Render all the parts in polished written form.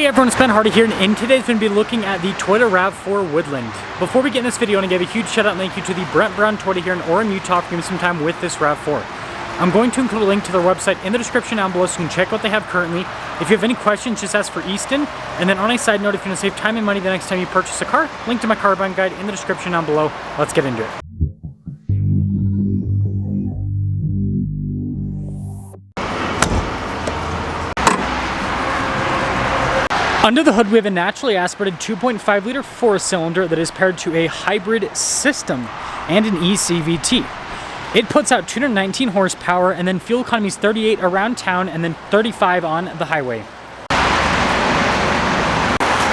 everyone, it's Ben Hardy here, and in today's going to be looking at the Toyota RAV4 Woodland. Before we get in this video, I want to give a huge shout out and thank you to the Brent Brown Toyota here in Orem, Utah for giving me some time with this RAV4. I'm going to include a link to their website in the description down below so you can check what they have currently. If you have any questions, just ask for Easton. And then on a side note, if you want to save time and money the next time you purchase a car, link to my car buying guide in the description down below. Let's get into it. Under the hood, we have a naturally aspirated 2.5 liter 4-cylinder that is paired to a hybrid system and an eCVT. It puts out 219 horsepower, and then fuel economy is 38 around town and then 35 on the highway.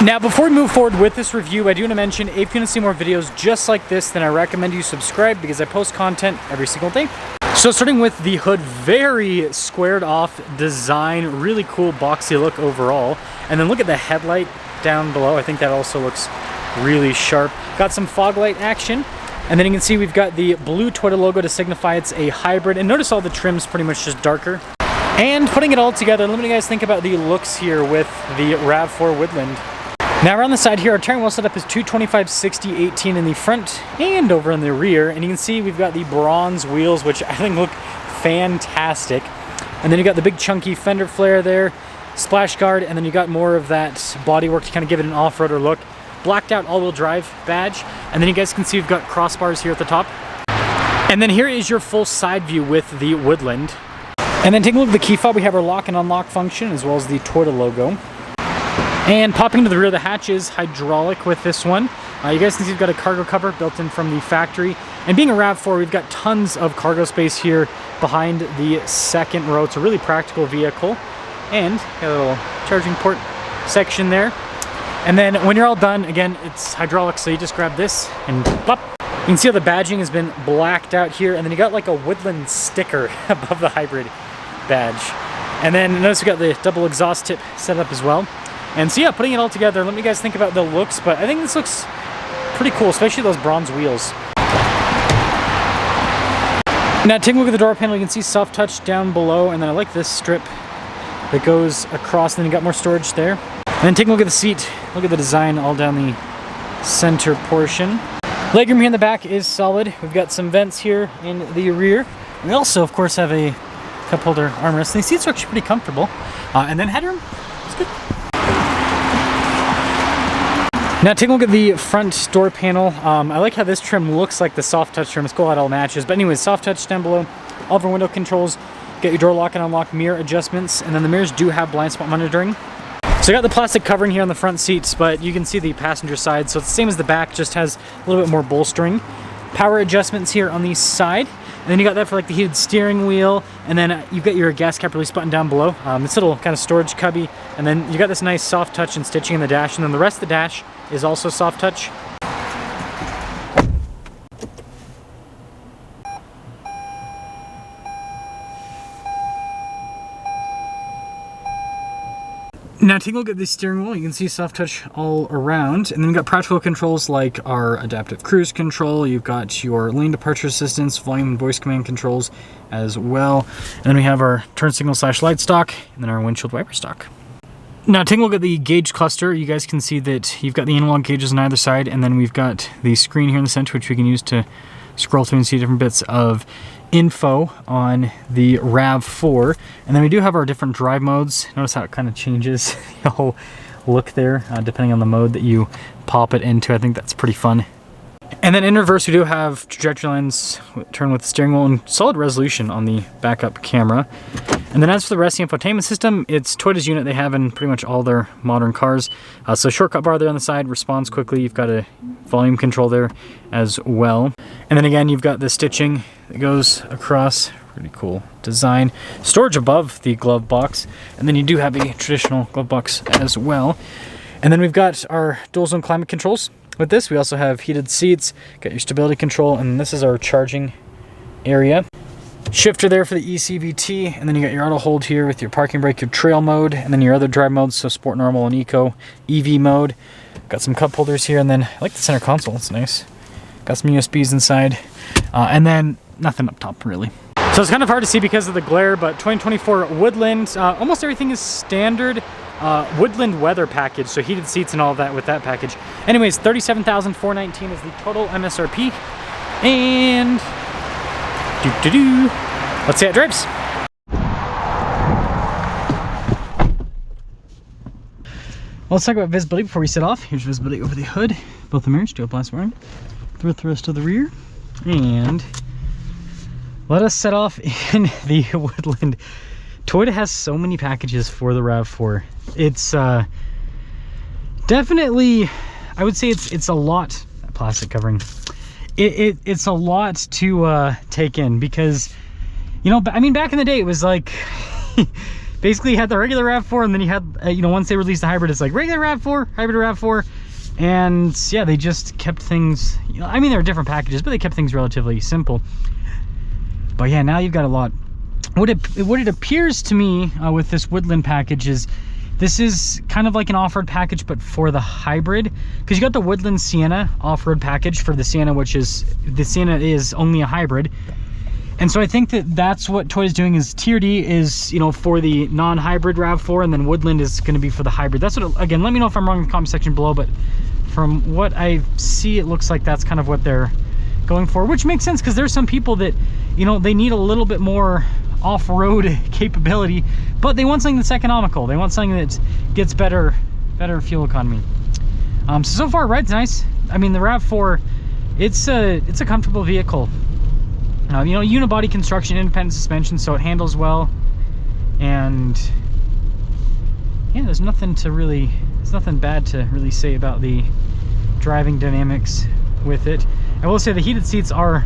Now, before we move forward with this review, I do want to mention, if you want to see more videos just like this, then I recommend you subscribe because I post content every single day. So starting with the hood, very squared off design, really cool boxy look overall. And then look at the headlight down below. I think that also looks really sharp. Got some fog light action. And then you can see we've got the blue Toyota logo to signify it's a hybrid. And notice all the trim's pretty much just darker. And putting it all together, let me guys think about the looks here with the RAV4 Woodland. Now around the side here, our steering wheel setup is 225/60/18 in the front and over in the rear. And you can see we've got the bronze wheels, which I think look fantastic. And then you got the big chunky fender flare there, splash guard, and then you got more of that bodywork to kind of give it an off-roader look. Blacked out all-wheel drive badge. And then you guys can see we've got crossbars here at the top. And then here is your full side view with the Woodland. And then taking a look at the key fob, we have our lock and unlock function as well as the Toyota logo. And popping to the rear of the hatch is hydraulic with this one. You guys can see we've got a cargo cover built in from the factory. And being a RAV4, we've got tons of cargo space here behind the second row. It's a really practical vehicle. And got a little charging port section there. And then when you're all done, again, it's hydraulic, so you just grab this and pop. You can see how the badging has been blacked out here. And then you got like a Woodland sticker above the hybrid badge. And then notice we got the double exhaust tip set up as well. And so yeah, putting it all together, let me guys think about the looks, but I think this looks pretty cool, especially those bronze wheels. Now taking a look at the door panel, you can see soft touch down below, and then I like this strip that goes across, and then you got more storage there. And then taking a look at the seat, look at the design all down the center portion. Legroom here in the back is solid. We've got some vents here in the rear. We also, of course, have a cup holder armrest. And the seats are actually pretty comfortable. And then headroom, it's good. Now taking a look at the front door panel, I like how this trim looks like the soft touch trim. It's cool how it all matches. But anyways, soft touch down below, all of our window controls, get your door lock and unlock mirror adjustments, and then the mirrors do have blind spot monitoring. So I got the plastic covering here on the front seats, but you can see the passenger side, so it's the same as the back, just has a little bit more bolstering. Power adjustments here on the side. And then you got that for like the heated steering wheel, and then you've got your gas cap release button down below. This little kind of storage cubby, and then you got this nice soft touch and stitching in the dash, and then the rest of the dash is also soft touch. Now taking a look at the steering wheel, you can see soft touch all around, and then you've got practical controls like our adaptive cruise control, you've got your lane departure assistance, volume and voice command controls as well, and then we have our turn signal / light stock, and then our windshield wiper stock. Now taking a look at the gauge cluster, you guys can see that you've got the analog gauges on either side, and then we've got the screen here in the center, which we can use to scroll through and see different bits of info on the RAV4. And then we do have our different drive modes. Notice how it kind of changes the whole look there, depending on the mode that you pop it into. I think that's pretty fun. And then in reverse, we do have trajectory lines, turn with the steering wheel, and solid resolution on the backup camera. And then as for the rest of the infotainment system, it's Toyota's unit they have in pretty much all their modern cars. So shortcut bar there on the side, responds quickly. You've got a volume control there as well. And then again, you've got the stitching that goes across. Pretty cool design. Storage above the glove box. And then you do have a traditional glove box as well. And then we've got our dual zone climate controls. With this, we also have heated seats, got your stability control, and this is our charging area. Shifter there for the eCVT, and then you got your auto hold here with your parking brake, your trail mode, and then your other drive modes, so sport, normal, and eco, EV mode. Got some cup holders here, and then I like the center console, it's nice. Got some USBs inside, and then nothing up top really. So it's kind of hard to see because of the glare, but 2024 Woodland, almost everything is standard. Woodland weather package, so heated seats and all of that with that package. Anyways, $37,419 is the total MSRP. And let's see how it drives. Well, let's talk about visibility before we set off. Here's visibility over the hood, both the mirrors, dual blast warning, through thrust to the rear, and let us set off in the Woodland. Toyota has so many packages for the RAV4. It's definitely, I would say it's a lot. Plastic covering. It's a lot to take in because, you know, I mean, back in the day it was like basically you had the regular RAV4 and then you had you know, once they released the hybrid, it's like regular RAV4, hybrid RAV4, and yeah, they just kept things, you know, I mean, there were different packages, but they kept things relatively simple. But yeah, now you've got a lot. What it appears to me with this Woodland package is this is kind of like an off-road package, but for the hybrid, because you got the Woodland Sienna off-road package for the Sienna, which is, the Sienna is only a hybrid. And so I think that that's what Toyota's doing, is TRD is, you know, for the non-hybrid RAV4, and then Woodland is going to be for the hybrid. That's what, again, let me know if I'm wrong in the comment section below, but from what I see, it looks like that's kind of what they're going for, which makes sense because there's some people that, you know, they need a little bit more off-road capability, but they want something that's economical. They want something that gets better fuel economy. So far, ride's nice. I mean, the RAV4, it's a comfortable vehicle. You know, unibody construction, independent suspension, so it handles well. And yeah, there's nothing bad to really say about the driving dynamics with it. I will say the heated seats are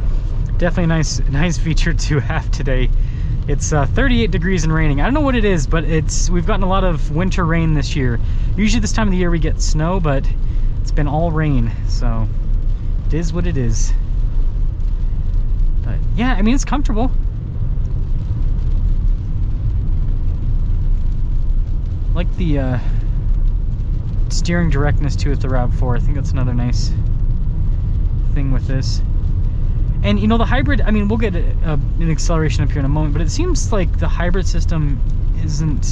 definitely a nice feature to have today. It's 38 degrees and raining. I don't know what it is, but we've gotten a lot of winter rain this year. Usually this time of the year we get snow, but it's been all rain, so it is what it is. But yeah, I mean, it's comfortable. Like the steering directness too with the RAV4. I think that's another nice thing with this. And you know, the hybrid, I mean, we'll get an acceleration up here in a moment, but it seems like the hybrid system isn't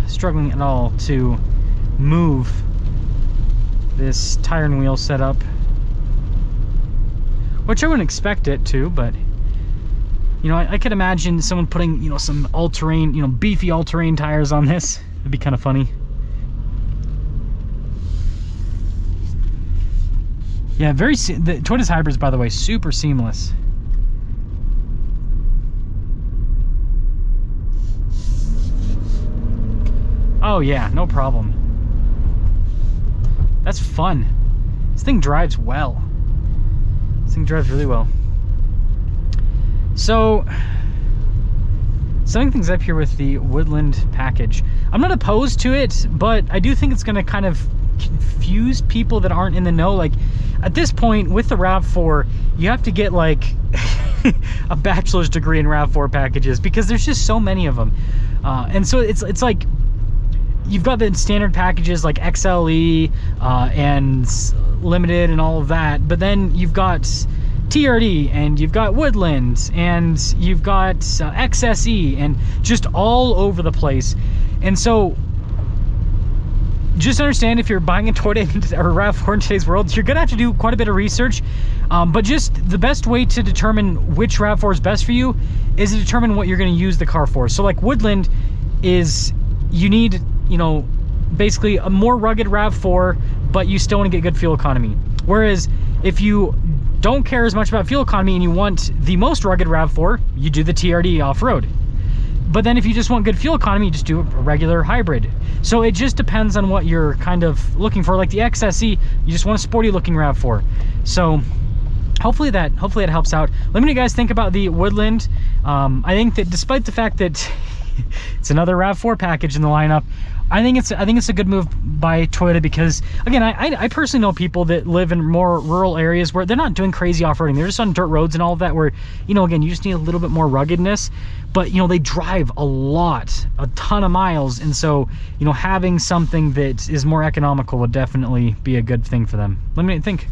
struggling at all to move this tire and wheel setup, which I wouldn't expect it to, but you know, I could imagine someone putting, you know, some all-terrain, you know, beefy all-terrain tires on this. It'd be kind of funny. Yeah, the Toyota's hybrids, by the way, super seamless. Oh yeah, no problem. That's fun. This thing drives well. This thing drives really well. So, summing things up here with the Woodland package. I'm not opposed to it, but I do think it's going to kind of confuse people that aren't in the know. Like, at this point with the RAV4, you have to get like a bachelor's degree in RAV4 packages because there's just so many of them. And so it's like you've got the standard packages like XLE and Limited and all of that, but then you've got TRD and you've got Woodland and you've got XSE and just all over the place. And so just understand, if you're buying a Toyota or a RAV4 in today's world, you're gonna have to do quite a bit of research. But just the best way to determine which RAV4 is best for you is to determine what you're gonna use the car for. So like Woodland is, you need, you know, basically a more rugged RAV4, but you still wanna get good fuel economy. Whereas if you don't care as much about fuel economy and you want the most rugged RAV4, you do the TRD off-road. But then if you just want good fuel economy, you just do a regular hybrid. So it just depends on what you're kind of looking for. Like the XSE, you just want a sporty looking RAV4. So hopefully that helps out. Let me know what you guys think about the Woodland. I think that despite the fact that it's another RAV4 package in the lineup, I think it's a good move by Toyota because, again, I personally know people that live in more rural areas where they're not doing crazy off-roading. They're just on dirt roads and all of that where, you know, again, you just need a little bit more ruggedness. But, you know, they drive a ton of miles. And so, you know, having something that is more economical would definitely be a good thing for them. Let me know what you think.